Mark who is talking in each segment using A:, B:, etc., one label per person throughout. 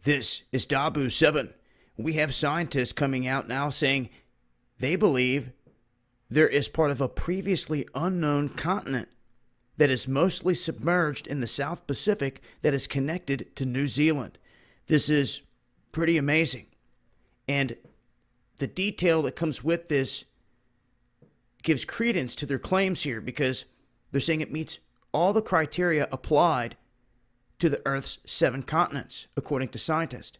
A: This is Dabu 7. We have scientists coming out now saying they believe there is part of a previously unknown continent that is mostly submerged in the South Pacific that is connected to New Zealand. This is pretty amazing. And the detail that comes with this gives credence to their claims here because they're saying it meets all the criteria applied to the Earth's 7 continents, according to scientists.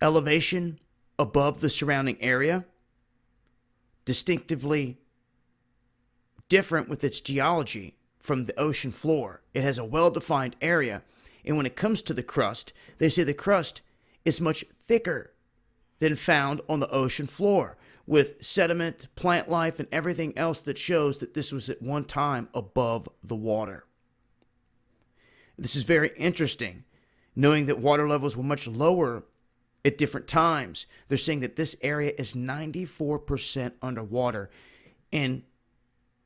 A: Elevation above the surrounding area, distinctively different with its geology from the ocean floor. It has a well-defined area, and when it comes to the crust, they say the crust is much thicker than found on the ocean floor, with sediment, plant life, and everything else that shows that this was at one time above the water. This is very interesting, knowing that water levels were much lower at different times. They're saying that this area is 94% underwater, and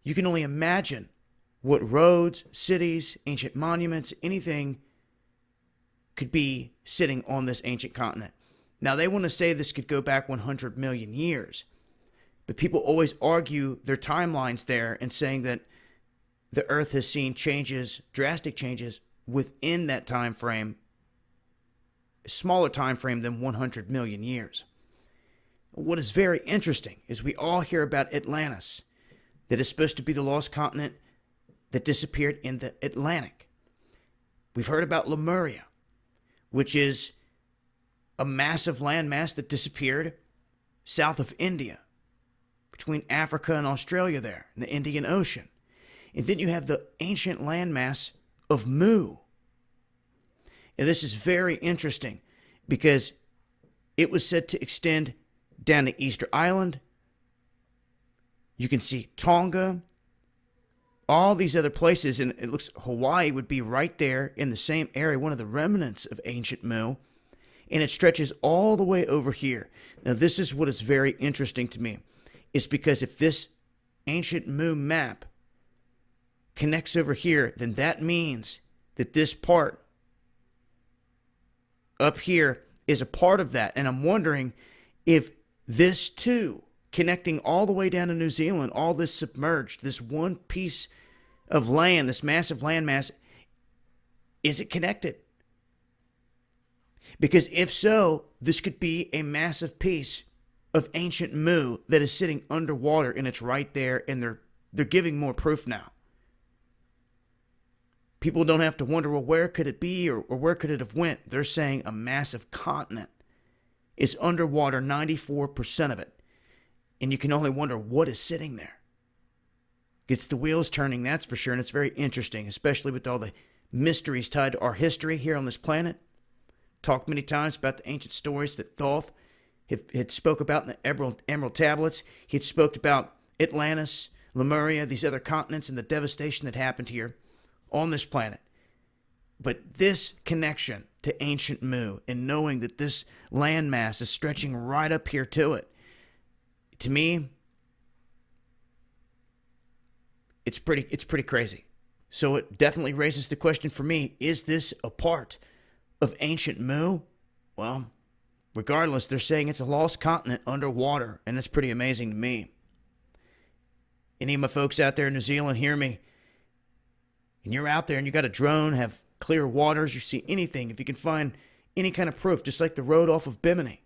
A: you can only imagine what roads, cities, ancient monuments, anything could be sitting on this ancient continent. Now, they want to say this could go back 100 million years, but people always argue their timelines there and saying that the Earth has seen changes, drastic changes, within that time frame, a smaller time frame than 100 million years. What is very interesting is we all hear about Atlantis, that is supposed to be the lost continent that disappeared in the Atlantic. We've heard about Lemuria, which is a massive landmass that disappeared south of India, between Africa and Australia there, in the Indian Ocean. And then you have the ancient landmass of Mu. And this is very interesting because it was said to extend down to Easter Island. You can see Tonga, all these other places, and it looks Hawaii would be right there in the same area, one of the remnants of ancient Mu, and it stretches all the way over here. Now, this is what is very interesting to me, is because if this ancient Mu map connects over here, then that means that this part up here is a part of that. And I'm wondering if this too, connecting all the way down to New Zealand, all this submerged, this one piece of land, this massive landmass, is it connected? Because if so, this could be a massive piece of ancient Mu that is sitting underwater, and it's right there, and they're giving more proof now. People don't have to wonder, well, where could it be or where could it have went? They're saying a massive continent is underwater, 94% of it. And you can only wonder what is sitting there. Gets the wheels turning, that's for sure. And it's very interesting, especially with all the mysteries tied to our history here on this planet. Talked many times about the ancient stories that Thoth had spoke about in the Emerald Tablets. He had spoke about Atlantis, Lemuria, these other continents, and the devastation that happened here on this planet. But this connection to ancient Mu and knowing that this landmass is stretching right up here to it, to me, it's pretty crazy. So it definitely raises the question for me, is this a part of ancient Mu? Well, regardless, they're saying it's a lost continent underwater, and that's pretty amazing to me. Any of my folks out there in New Zealand hear me? And you're out there and you got a drone, have clear waters, you see anything, if you can find any kind of proof, just like the road off of Bimini,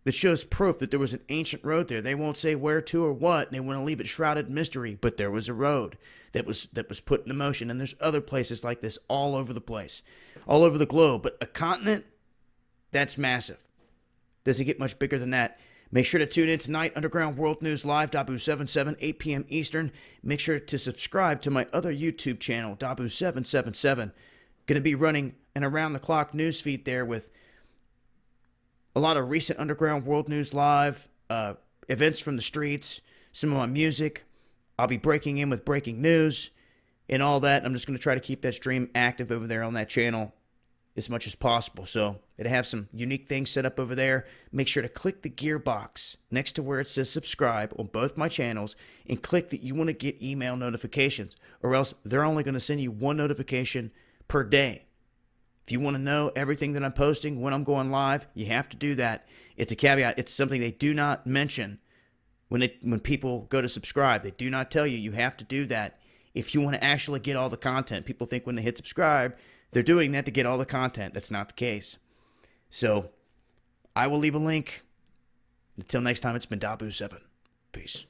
A: that shows proof that there was an ancient road there. They won't say where to or what, and they want to leave it shrouded in mystery, but there was a road that was put into motion, and there's other places like this all over the place, all over the globe. But a continent, that's massive. Doesn't get much bigger than that. Make sure to tune in tonight, Underground World News Live, Dabu77, 8 p.m. Eastern. Make sure to subscribe to my other YouTube channel, Dabu777. Going to be running an around-the-clock news feed there with a lot of recent Underground World News Live, events from the streets, some of my music. I'll be breaking in with breaking news and all that. I'm just going to try to keep that stream active over there on that channel as much as possible. So it have some unique things set up over there. Make sure to click the gear box next to where it says subscribe on both my channels and click that you want to get email notifications, or else they're only going to send you one notification per day. If you want to know everything that I'm posting when I'm going live, you have to do that. It's a caveat. It's something they do not mention when people go to subscribe. They do not tell you you have to do that if you want to actually get all the content. People think when they hit subscribe, they're doing that to get all the content. That's not the case. So I will leave a link. Until next time, it's been Dabu7. Peace.